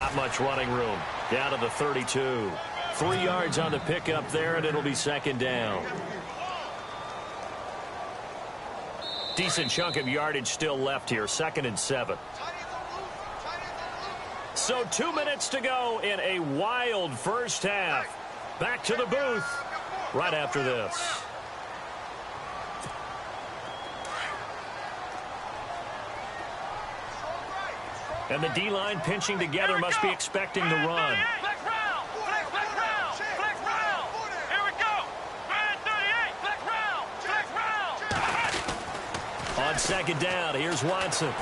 Not much running room. Down to the 32. 3 yards on the pickup there, and it'll be second down. Decent chunk of yardage still left here. 2nd and 7. So 2 minutes to go in a wild first half. Back to the booth right after this. And the D-line pinching together must be expecting the run. On second down, here's Watson.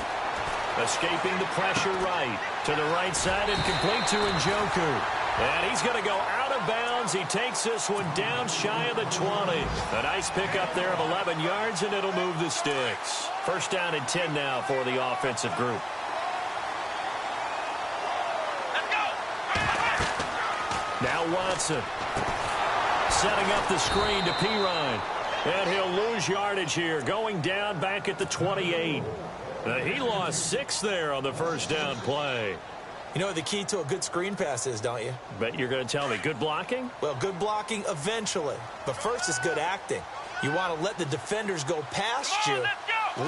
Escaping the pressure right. To the right side and complete to Njoku. And he's going to go out of bounds. He takes this one down shy of the 20. A nice pickup there of 11 yards, and it'll move the sticks. First down and 10 now for the offensive group. Now Watson. Setting up the screen to Pirine. And he'll lose yardage here, going down back at the 28. He lost 6 there on the first down play. You know what the key to a good screen pass is, don't you? Bet you're going to tell me. Good blocking? Well, good blocking eventually. But first is good acting. You want to let the defenders go past you,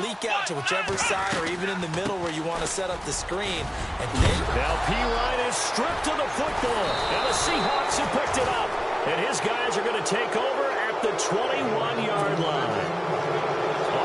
leak out to whichever side or even in the middle where you want to set up the screen. And then now Pirine is stripped to the football. And the Seahawks have picked it up. And his guys are going to take over at the 21-yard line.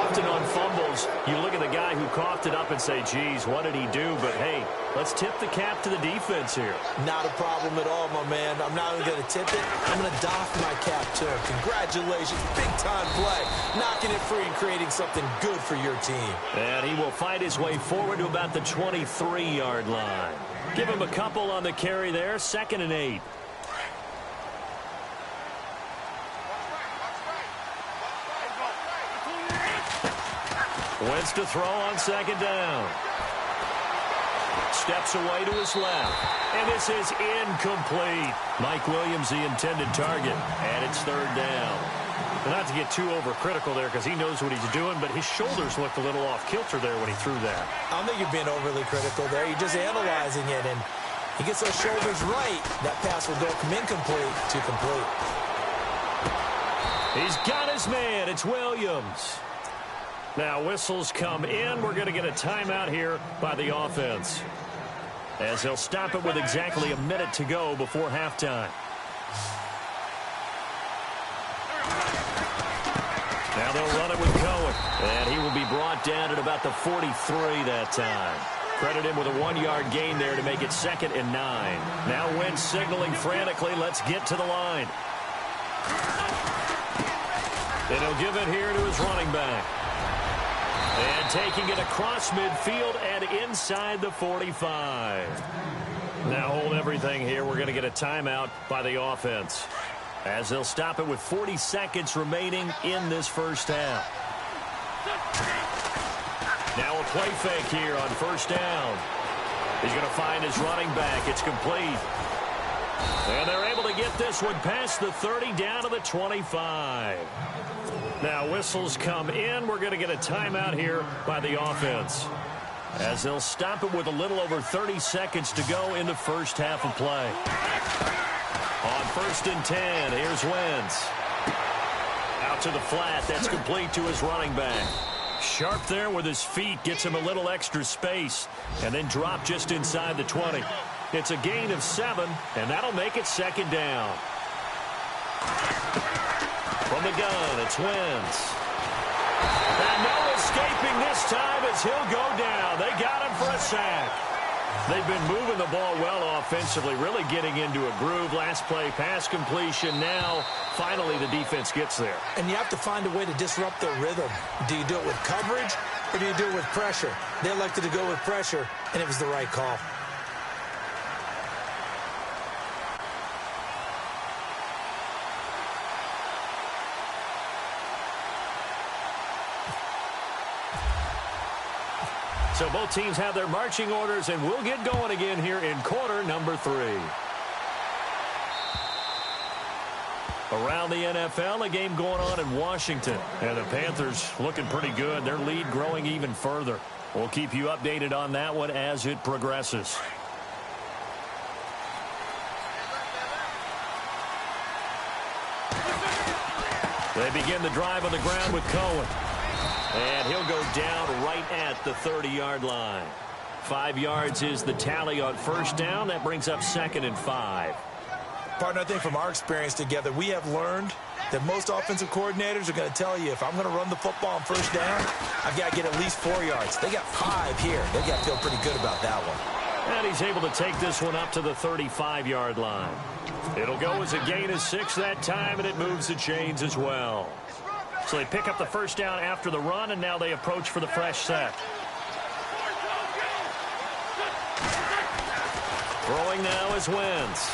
Often on fumbles, you look at the guy who coughed it up and say, geez, what did he do? But, hey, let's tip the cap to the defense here. Not a problem at all, my man. I'm not even going to tip it. I'm going to doff my cap to him. Congratulations. Big-time play. Knocking it free and creating something good for your team. And he will fight his way forward to about the 23-yard line. Give him a couple on the carry there. 2nd and 8. Wentz to throw on second down. Steps away to his left. And this is incomplete. Mike Williams, the intended target. And it's 3rd down. And not to get too overcritical there because he knows what he's doing, but his shoulders looked a little off kilter there when he threw that. I don't think you're being overly critical there. You're just analyzing it, and he gets those shoulders right. That pass will go from incomplete to complete. He's got his man. It's Williams. Now whistles come in. We're going to get a timeout here by the offense, as they'll stop it with exactly a minute to go before halftime. Now they'll run it with Cohen, and he will be brought down at about the 43 that time. Credit him with a 1-yard gain there to make it 2nd and 9. Now Wentz signaling frantically, let's get to the line. And he'll give it here to his running back. And taking it across midfield and inside the 45. Now hold everything here. We're going to get a timeout by the offense, as they'll stop it with 40 seconds remaining in this first half. Now a play fake here on first down. He's going to find his running back. It's complete. And they're able to get this one past the 30 down to the 25. Now whistles come in. We're going to get a timeout here by the offense, as they'll stop it with a little over 30 seconds to go in the first half of play. On 1st and 10, here's Wentz. Out to the flat. That's complete to his running back. Sharp there with his feet. Gets him a little extra space. And then drop just inside the 20. It's a gain of 7, and that'll make it 2nd down. From the gun, it's Wentz. And no escaping this time as he'll go down. They got him for a sack. They've been moving the ball well offensively, really getting into a groove. Last play, pass completion. Now, finally, the defense gets there. And you have to find a way to disrupt their rhythm. Do you do it with coverage, or do you do it with pressure? They elected to go with pressure, and it was the right call. So both teams have their marching orders, and we'll get going again here in quarter number 3. Around the NFL, a game going on in Washington. And the Panthers looking pretty good. Their lead growing even further. We'll keep you updated on that one as it progresses. They begin the drive on the ground with Cohen. And he'll go down right at the 30-yard line. 5 yards is the tally on first down. That brings up 2nd and 5. Partner, I think from our experience together, we have learned that most offensive coordinators are going to tell you, if I'm going to run the football on first down, I've got to get at least 4 yards. They got 5 here. They got to feel pretty good about that one. And he's able to take this one up to the 35-yard line. It'll go as a gain of 6 that time, and it moves the chains as well. So they pick up the first down after the run, and now they approach for the fresh set. Throwing now is Wentz.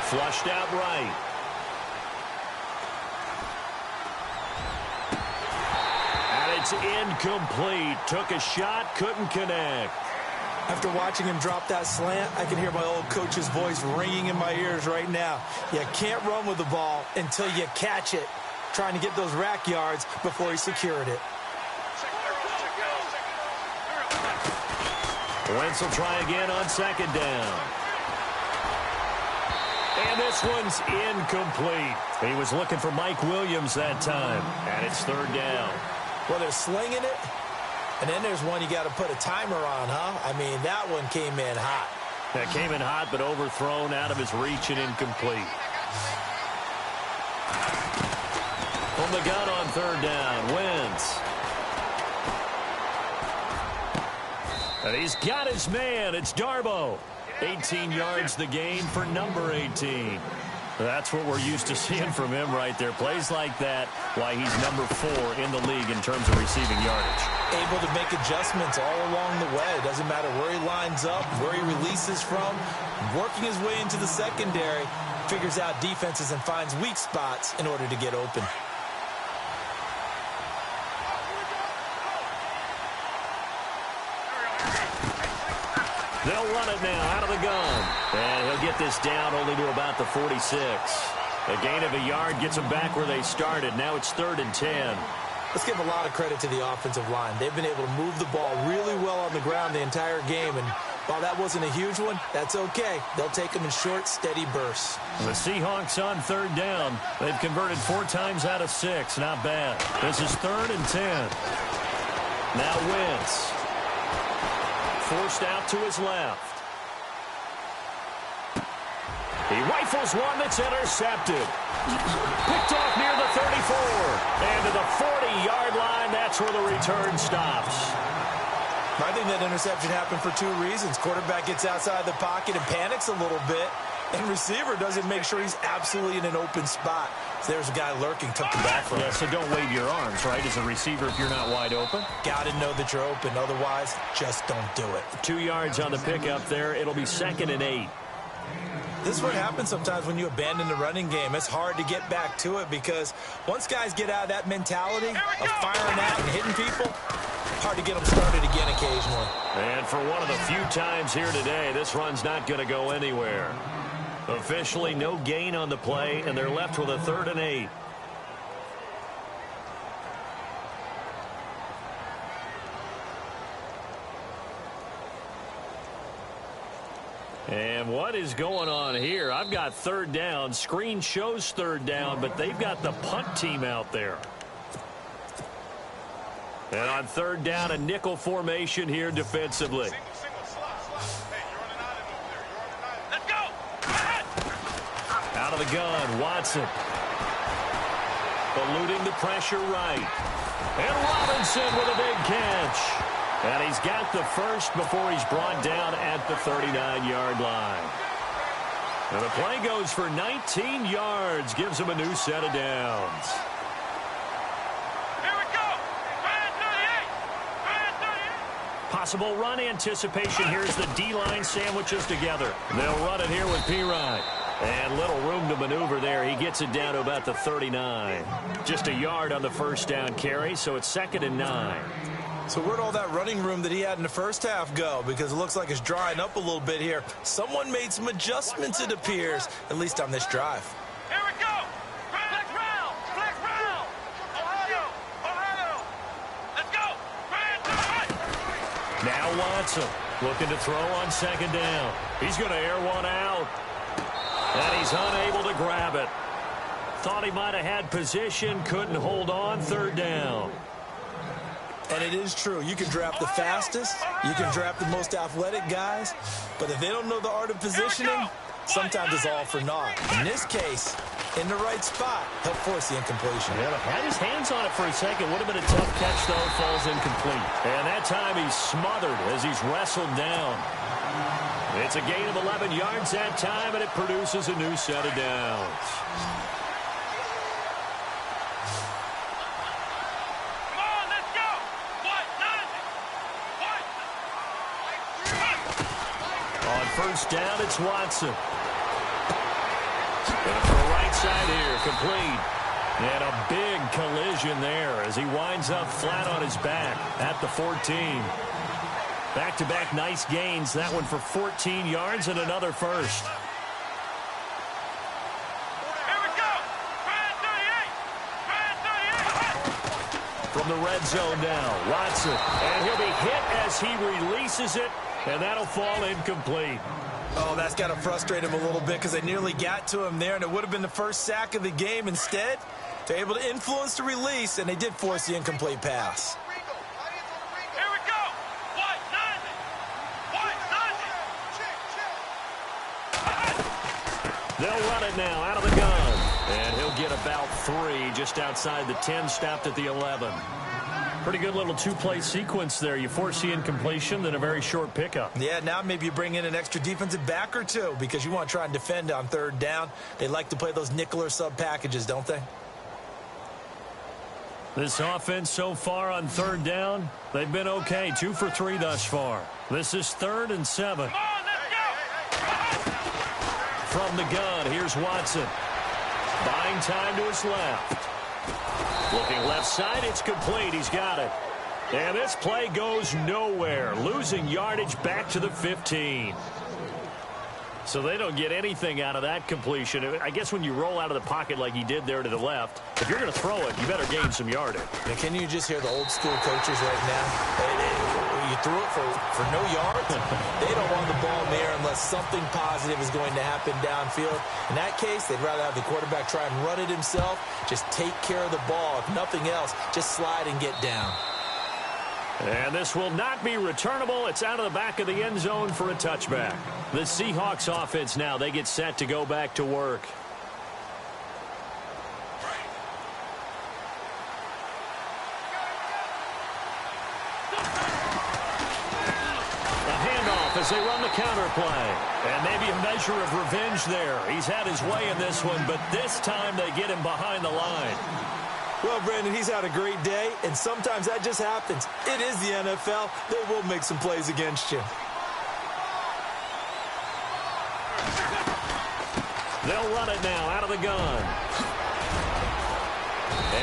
Flushed out right. And it's incomplete. Took a shot, couldn't connect. After watching him drop that slant, I can hear my old coach's voice ringing in my ears right now. You can't run with the ball until you catch it. Trying to get those rack yards before he secured it. Wentz will try again on 2nd down. And this one's incomplete. He was looking for Mike Williams that time. And it's 3rd down. Well, they're slinging it. And then there's one you got to put a timer on, huh? I mean, that one came in hot. That came in hot, but overthrown, out of his reach and incomplete. From the gun on 3rd down, Wentz. And he's got his man. It's Darbo. 18 yards the gain for number 18. That's what we're used to seeing from him right there. Plays like that, why he's number 4 in the league in terms of receiving yardage. Able to make adjustments all along the way. Doesn't matter where he lines up, where he releases from. Working his way into the secondary, figures out defenses and finds weak spots in order to get open. They'll run it now out of the gun. And he'll get this down only to about the 46. A gain of a yard gets them back where they started. Now it's 3rd and 10. Let's give a lot of credit to the offensive line. They've been able to move the ball really well on the ground the entire game. And while that wasn't a huge one, that's okay. They'll take them in short, steady bursts. The Seahawks on 3rd down. They've converted 4 times out of 6. Not bad. This is 3rd and 10. Now Wentz. Forced out to his left. He rifles one that's intercepted. Picked off near the 34. And to the 40-yard line, that's where the return stops. I think that interception happened for 2 reasons. Quarterback gets outside the pocket and panics a little bit. And receiver doesn't make sure he's absolutely in an open spot. So there's a guy lurking, took the back from him. Yeah, so don't wave your arms, right, as a receiver if you're not wide open. Got to know that you're open. Otherwise, just don't do it. 2 yards on the pickup there. It'll be 2nd and 8. This is what happens sometimes when you abandon the running game. It's hard to get back to it because once guys get out of that mentality of firing out and hitting people, hard to get them started again occasionally. And for one of the few times here today, this run's not going to go anywhere. Officially, no gain on the play, and they're left with a 3rd and 8. And what is going on here? I've got 3rd down. Screen shows 3rd down, but they've got the punt team out there. And on 3rd down, a nickel formation here defensively. Out of the gun, Watson. Eluding the pressure right. And Robinson with a big catch. And he's got the first before he's brought down at the 39-yard line. And the play goes for 19 yards, gives him a new set of downs. Here we go. Possible run anticipation. Here's the D-line sandwiches together. They'll run it here with P-Ryan. And little room to maneuver there. He gets it down to about the 39. Just a yard on the first down carry, so it's 2nd and 9. So where'd all that running room that he had in the first half go? Because it looks like it's drying up a little bit here. Someone made some adjustments, it appears, at least on this drive. Here we go. Flex round. Flex round. Ohio. Ohio. Let's go. Now Watson looking to throw on 2nd down. He's going to air one out. And he's unable to grab it. Thought he might have had position, couldn't hold on, third down. And it is true. You can draft the fastest. You can draft the most athletic guys. But if they don't know the art of positioning, sometimes it's all for naught. In this case, in the right spot, he'll force the incompletion. Yeah, had his hands on it for a second. Would have been a tough catch, though. Falls incomplete. And that time he's smothered as he's wrestled down. It's a gain of 11 yards that time, and it produces a new set of downs. First down, it's Watson. And for the right side here, complete. And a big collision there as he winds up flat on his back at the 14. Back-to-back nice gains. That one for 14 yards and another first. Here we go. From the red zone now, Watson. And he'll be hit as he releases it. And that'll fall incomplete. Oh, that's got to frustrate him a little bit because they nearly got to him there, and it would have been the first sack of the game. Instead, they're able to influence the release, and they did force the incomplete pass. Here we go. They'll run it now out of the gun. And he'll get about 3 just outside the 10, stopped at the 11. Pretty good little two-play sequence there. You force the incompletion, then a very short pickup. Yeah, now maybe you bring in an extra defensive back or two because you want to try and defend on third down. They like to play those nickel or sub packages, don't they? This offense so far on third down, they've been okay. 2 for 3 thus far. This is 3rd and 7. Come on, let's go. From the gun, here's Watson. Buying time to his left. Looking left side, it's complete. He's got it. And this play goes nowhere. Losing yardage back to the 15. So they don't get anything out of that completion. I guess when you roll out of the pocket like he did there to the left, if you're going to throw it, you better gain some yardage. Now, can you just hear the old school coaches right now? You threw it for no yards. They don't want the ball in the air unless something positive is going to happen downfield. In that case, they'd rather have the quarterback try and run it himself. Just take care of the ball. If nothing else, just slide and get down. And this will not be returnable. It's out of the back of the end zone for a touchback. The Seahawks offense now, they get set to go back to work. As they run the counter play. And maybe a measure of revenge there. He's had his way in this one, but this time they get him behind the line. Well, Brandon, he's had a great day, and sometimes that just happens. It is the NFL. They will make some plays against you. They'll run it now out of the gun.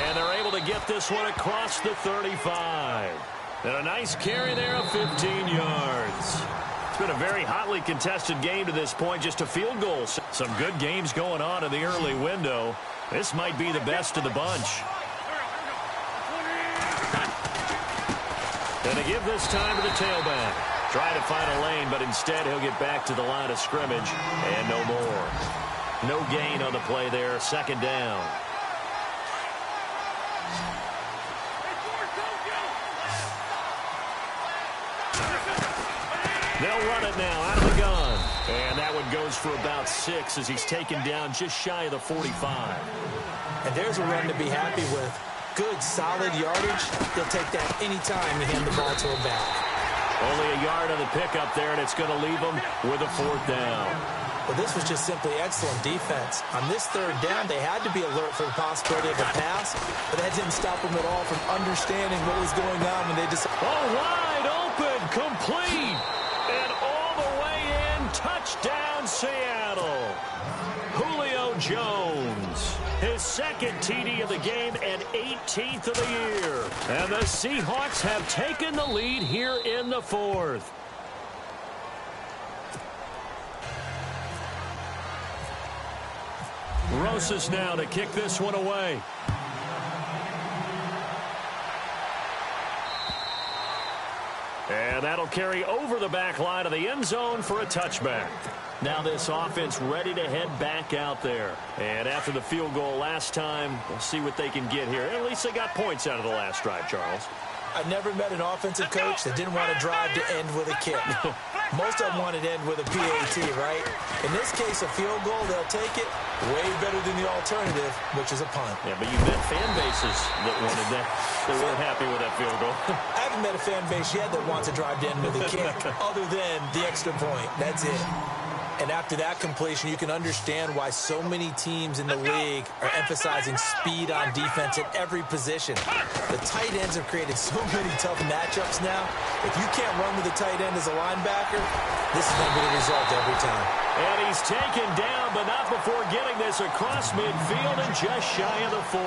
And they're able to get this one across the 35. And a nice carry there of 15 yards. It's been a very hotly contested game to this point, just a field goal. Some good games going on in the early window. This might be the best of the bunch. And they give this time to the tailback. Try to find a lane, but instead he'll get back to the line of scrimmage and no more. No gain on the play there, 2nd down. They'll run it now out of the gun. And that one goes for about 6 as he's taken down just shy of the 45. And there's a run to be happy with. Good, solid yardage. They'll take that anytime you hand the ball to him back. Only a yard on the pickup there, and it's going to leave them with a 4th down. Well, this was just simply excellent defense. On this 3rd down, they had to be alert for the possibility of a pass, but that didn't stop them at all from understanding what was going on when they decided. Oh, wide open, complete. And all the way in, touchdown Seattle. Julio Jones, his 2nd TD of the game and 18th of the year. And the Seahawks have taken the lead here in the 4th. Rosas now to kick this one away. And that'll carry over the back line of the end zone for a touchback. Now this offense ready to head back out there. And after the field goal last time, we'll see what they can get here. At least they got points out of the last drive, Charles. I've never met an offensive coach that didn't want to drive to end with a kick. Most of them wanted to end with a PAT, right? In this case, a field goal, they'll take it way better than the alternative, which is a punt. Yeah, but you met fan bases that wanted that. They weren't happy with that field goal. I haven't met a fan base yet that wants to drive to end with a kick other than the extra point. That's it. And after that completion, you can understand why so many teams in the league are emphasizing speed on defense at every position. The tight ends have created so many tough matchups now. If you can't run with a tight end as a linebacker, this is going to be the result every time. And he's taken down, but not before getting this across midfield and just shy of the 40.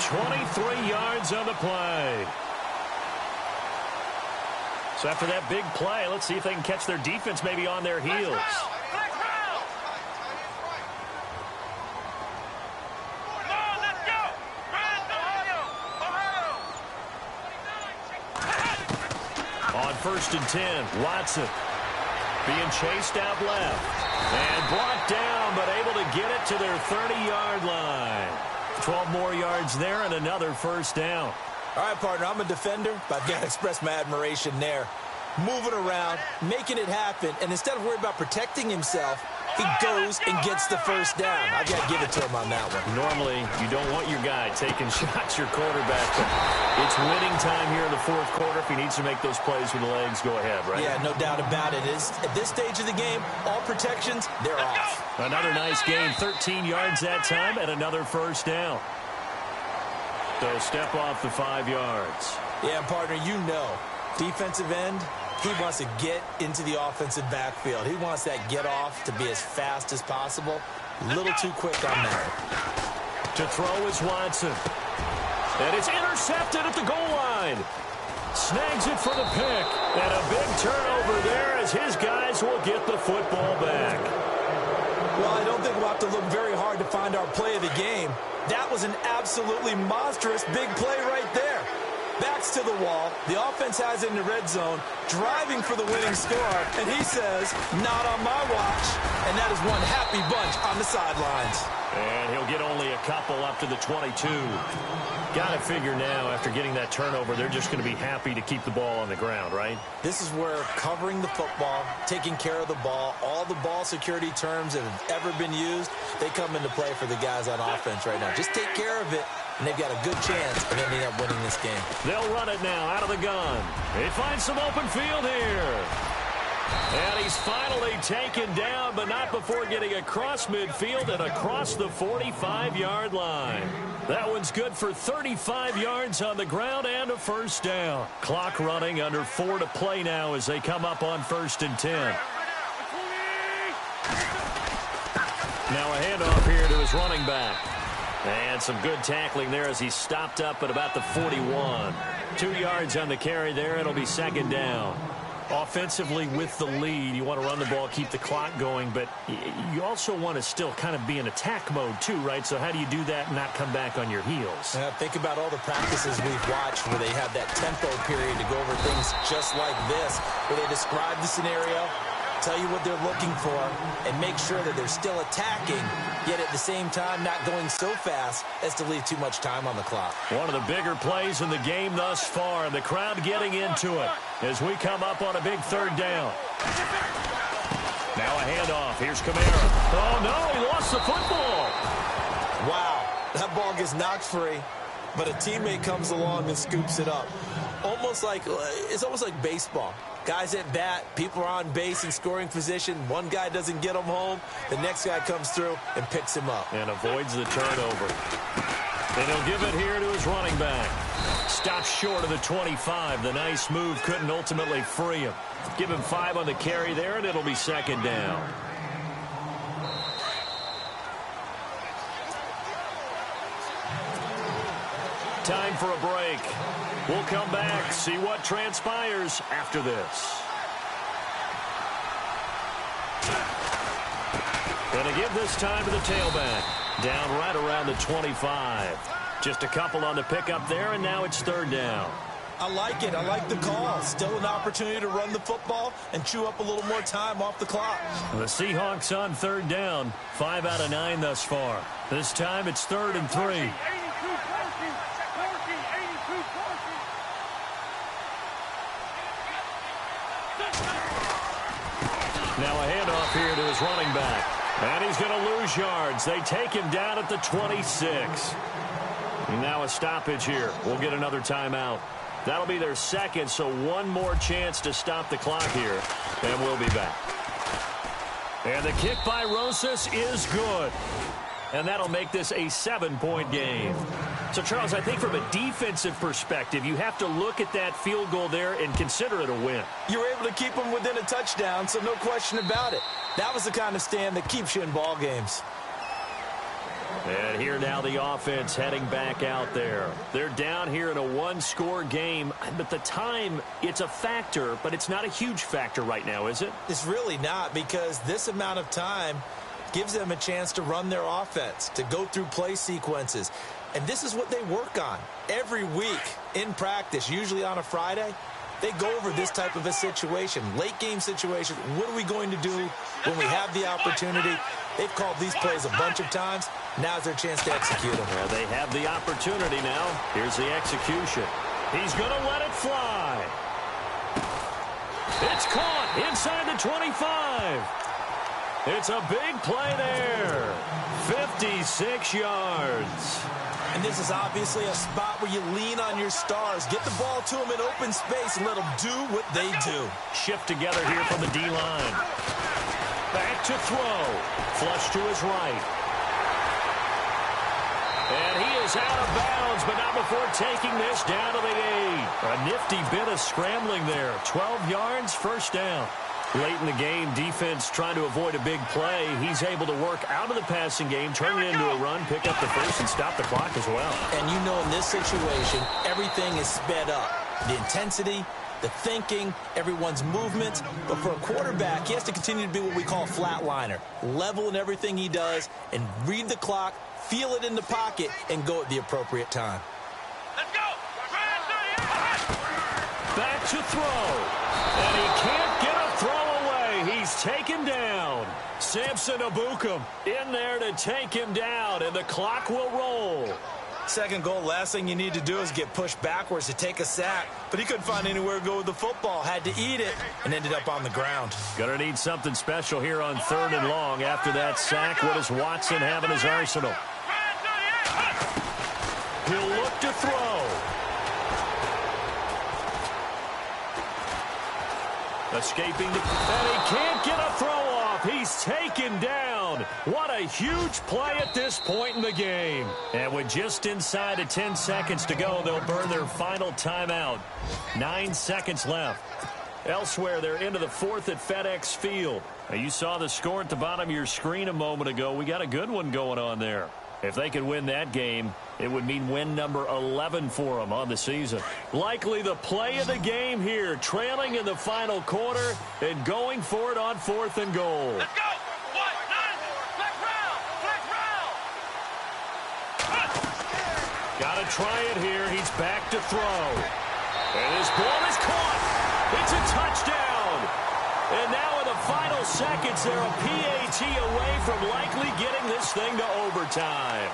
23 yards on the play. So after that big play, let's see if they can catch their defense maybe on their heels. On 1st and 10, Watson being chased out left. And brought down, but able to get it to their 30-yard line. 12 more yards there and another first down. All right, partner, I'm a defender, but I've got to express my admiration there. Moving around, making it happen, and instead of worrying about protecting himself, he goes and gets the first down. I've got to give it to him on that one. Normally, you don't want your guy taking shots, your quarterback, but it's winning time here in the fourth quarter. If he needs to make those plays with the legs, go ahead, right? Yeah, no doubt about it. At this stage of the game, all protections, they're off. Another nice game, 13 yards that time, and another first down. So step off the 5 yards. Yeah, partner, you know, defensive end, he wants to get into the offensive backfield. He wants that get off to be as fast as possible. A little too quick on that. To throw is Watson. And it's intercepted at the goal line. Snags it for the pick. And a big turnover there as his guys will get the football back. Well, I don't think we'll have to look very hard to find our play of the game. That was an absolutely monstrous big play right there. Backs to the wall. The offense has it in the red zone, driving for the winning score. And he says, not on my watch. And that is one happy bunch on the sidelines. And he'll get only a couple up to the 22. Got to figure now, after getting that turnover, they're just going to be happy to keep the ball on the ground, right? This is where covering the football, taking care of the ball, all the ball security terms that have ever been used, they come into play for the guys on offense right now. Just take care of it, and they've got a good chance of ending up winning this game. They'll run it now out of the gun. They find some open field here. And he's finally taken down, but not before getting across midfield and across the 45-yard line. That one's good for 35 yards on the ground and a first down. Clock running, under 4 to play now as they come up on 1st and 10. Now a handoff here to his running back. And some good tackling there as he stopped up at about the 41. 2 yards on the carry there. It'll be second down. Offensively with the lead, you want to run the ball, keep the clock going, but you also want to still kind of be in attack mode too, right? So how do you do that and not come back on your heels? Think about all the practices we've watched where they have that tempo period to go over things just like this, where they describe the scenario, tell you what they're looking for, and make sure that they're still attacking, yet at the same time not going so fast as to leave too much time on the clock. One of the bigger plays in the game thus far, and the crowd getting into it as we come up on a big third down. Now a handoff. Here's Kamara. Oh, no, he lost the football. Wow, that ball gets knocked free, but a teammate comes along and scoops it up. It's almost like baseball. Guys at bat, people are on base in scoring position. One guy doesn't get him home. The next guy comes through and picks him up. And avoids the turnover. And he'll give it here to his running back. Stops short of the 25. The nice move couldn't ultimately free him. Give him 5 on the carry there, and it'll be second down. Time for a break. We'll come back, see what transpires after this. Gonna give this time to the tailback. Down right around the 25. Just a couple on the pickup there, and now it's third down. I like it. I like the call. Still an opportunity to run the football and chew up a little more time off the clock. The Seahawks on third down. 5 out of 9 thus far. This time it's 3rd and 3. Now a handoff here to his running back. And he's going to lose yards. They take him down at the 26. Now a stoppage here. We'll get another timeout. That'll be their second, so one more chance to stop the clock here. And we'll be back. And the kick by Rosas is good. And that'll make this a 7-point game. So, Charles, I think from a defensive perspective, you have to look at that field goal there and consider it a win. You were able to keep them within a touchdown, so no question about it. That was the kind of stand that keeps you in ball games. And here now the offense heading back out there. They're down here in a one-score game, but the time, it's a factor, but it's not a huge factor right now, is it? It's really not, because this amount of time gives them a chance to run their offense, to go through play sequences. And this is what they work on every week in practice, usually on a Friday. They go over this type of a situation, late-game situation. What are we going to do when we have the opportunity? They've called these plays a bunch of times. Now's their chance to execute them. Well, they have the opportunity now. Here's the execution. He's going to let it fly. It's caught inside the 25. It's a big play there. 56 yards. And this is obviously a spot where you lean on your stars. Get the ball to them in open space and let them do what they do. Shift together here from the D-line. Back to throw. Flush to his right. And he is out of bounds, but not before taking this down to the 8. A nifty bit of scrambling there. 12 yards, first down. Late in the game, defense trying to avoid a big play. He's able to work out of the passing game, turn it into a run, pick up the first, and stop the clock as well. And you know in this situation, everything is sped up. The intensity, the thinking, everyone's movement. But for a quarterback, he has to continue to be what we call a flatliner. Level in everything he does and read the clock, feel it in the pocket, and go at the appropriate time. Let's go! Back to throw. And he can't get a throw away. He's taken down. Samson Abukum in there to take him down, and the clock will roll. Second goal, last thing you need to do is get pushed backwards to take a sack. But he couldn't find anywhere to go with the football. Had to eat it and ended up on the ground. Gonna need something special here on 3rd and long. After that sack, what does Watson have in his arsenal? He'll look to throw. Escaping, and he can't get a throw off. He's taken down. What a huge play at this point in the game. And with just inside of 10 seconds to go, they'll burn their final timeout. 9 seconds left. Elsewhere, they're into the 4th at FedEx Field. Now, you saw the score at the bottom of your screen a moment ago. We got a good one going on there. If they could win that game, it would mean win number 11 for them on the season. Likely the play of the game here, trailing in the final quarter and going for it on 4th and goal. Let's go! What? Nine! Flex round! Flex round! Got to try it here. He's back to throw. And his ball is caught. It's a touchdown. And now in the final seconds, they're a PAT away from likely getting this thing to overtime.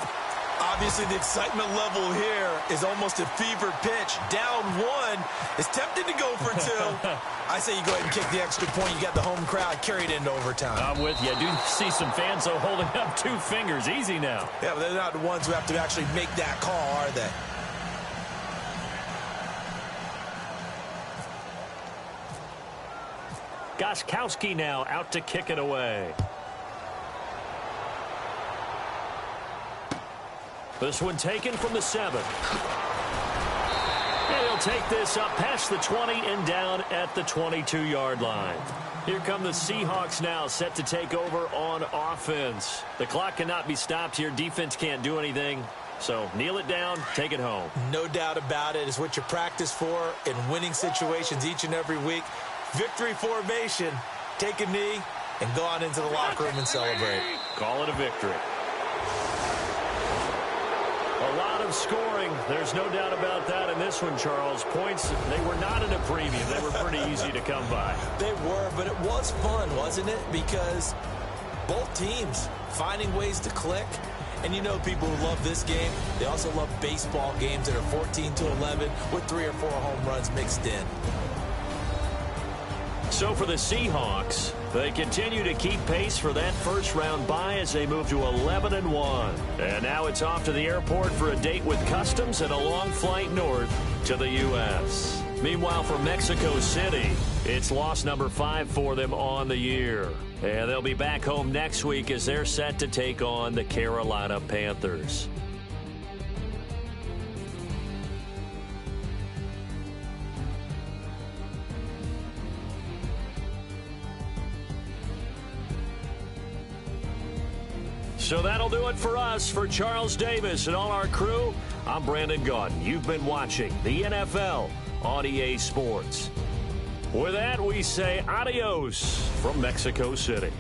Obviously, the excitement level here is almost a fever pitch. Down 1 is tempted to go for 2. I say you go ahead and kick the extra point. You got the home crowd carried into overtime. I'm with you. I do see some fans, though, holding up 2 fingers. Easy now. Yeah, but they're not the ones who have to actually make that call, are they? Gostkowski now out to kick it away. This one taken from the 7. And he'll take this up past the 20 and down at the 22-yard line. Here come the Seahawks now, set to take over on offense. The clock cannot be stopped here. Defense can't do anything. So kneel it down, take it home. No doubt about it. It's what you practice for in winning situations each and every week. Victory formation. Take a knee and go on into the locker room and celebrate. Call it a victory. A lot of scoring. There's no doubt about that in this one, Charles. Points, they were not in a preview. They were pretty easy to come by. They were, but it was fun, wasn't it? Because both teams finding ways to click. And you know people who love this game, they also love baseball games that are 14-11 with 3 or 4 home runs mixed in. So for the Seahawks, they continue to keep pace for that first-round bye as they move to 11-1. And now it's off to the airport for a date with Customs and a long flight north to the U.S. Meanwhile, for Mexico City, it's loss number 5 for them on the year. And they'll be back home next week as they're set to take on the Carolina Panthers. So that'll do it for us. For Charles Davis and all our crew, I'm Brandon Gaudin. You've been watching the NFL on EA Sports. With that, we say adios from Mexico City.